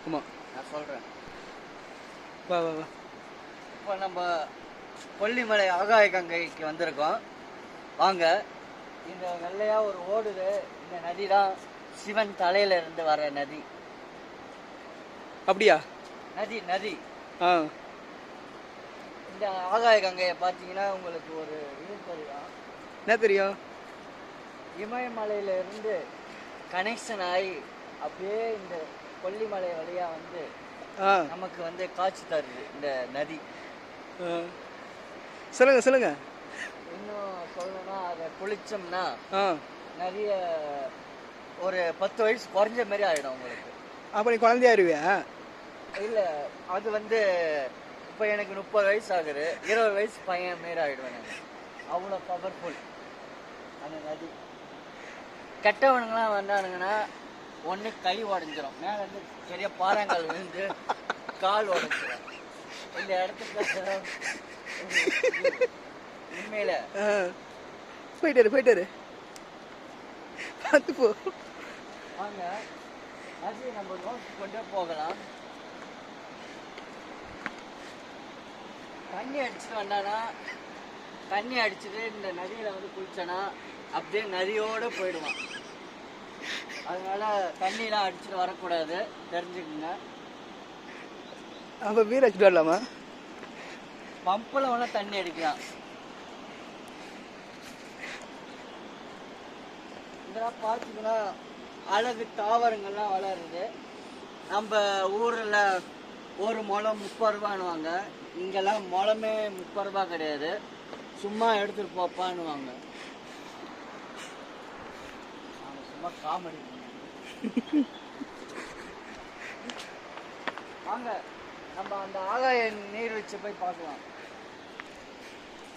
ஆமாம். நான் சொல்கிறேன். வா வா வா. இப்போ நம்ம கொல்லிமலை ஆகாய கங்கைக்கு வந்திருக்கோம். வாங்க. இந்த வெள்ளையாக ஒரு ஓடுது. இந்த நதி தான் சிவன் தலையில இருந்து வர நதி. அப்படியா? நதி நதி. ஆ. இந்த ஆகாய கங்கையை பார்த்தீங்கன்னா உங்களுக்கு ஒரு இது தெரியும். என்ன தெரியும்? இமயமலையில இருந்து கனெக்ஷன் ஆகி அப்படியே இந்த கொல்லிமலை வழியா வந்து நமக்கு வந்து காட்சி தருது இந்த நதி. சொல்லுங்க சொல்லுங்க. இன்னும் சொல்லணும்னா அதை குளிச்சோம்னா நிறைய ஒரு 10 வயசு குறைஞ்ச மாதிரி ஆகிடும் உங்களுக்கு. அப்போ நீ குழந்தையாருவியா? இல்லை, அது வந்து இப்போ எனக்கு 30 வயசு ஆகுது. 20 வயசு பையன் மாரி ஆகிடுவேன் நான். அவ்வளோ பவர்ஃபுல் அந்த நதி. கெட்டவனுங்களாம் வந்தானுங்கன்னா ஒன்று கை உடஞ்சிரும், மேலே இருந்து பெரிய பாறாங்கல் விழுந்து கால் உடஞ்சிரும். இந்த இடத்துக்கு உண்மையில போயிட்டாரு பார்த்து போ. வாங்க, அது நம்ம நோக்கி கொண்டே போகலாம். தண்ணி அடிச்சுட்டு வந்தானா, தண்ணி அடிச்சுட்டு இந்த நதியில் வந்து குளிச்சானா அப்படியே நதியோடு போயிடுவான். அதனால தண்ணிலாம் அடிச்சுட்டு வரக்கூடாது, தெரிஞ்சுக்குங்க. அப்போ வீர அடிச்சுட்டு வரலாமா? பம்பில் வேணா தண்ணி அடிக்கலாம். இதெல்லாம் பார்த்தீங்கன்னா அழகு தாவரங்கள்லாம் வளருது. நம்ம ஊரில் ஒரு முளம் 30 ரூபான்னுவாங்க. இங்கெல்லாம் முளமே 30 ரூபா கிடையாது, சும்மா எடுத்துகிட்டு போப்பான்னுவாங்க. சும்மா காமெடி. வாங்க, நம்ம அந்த ஆகாய நீர்வீழ்ச்சி போய் பார்க்கலாம்.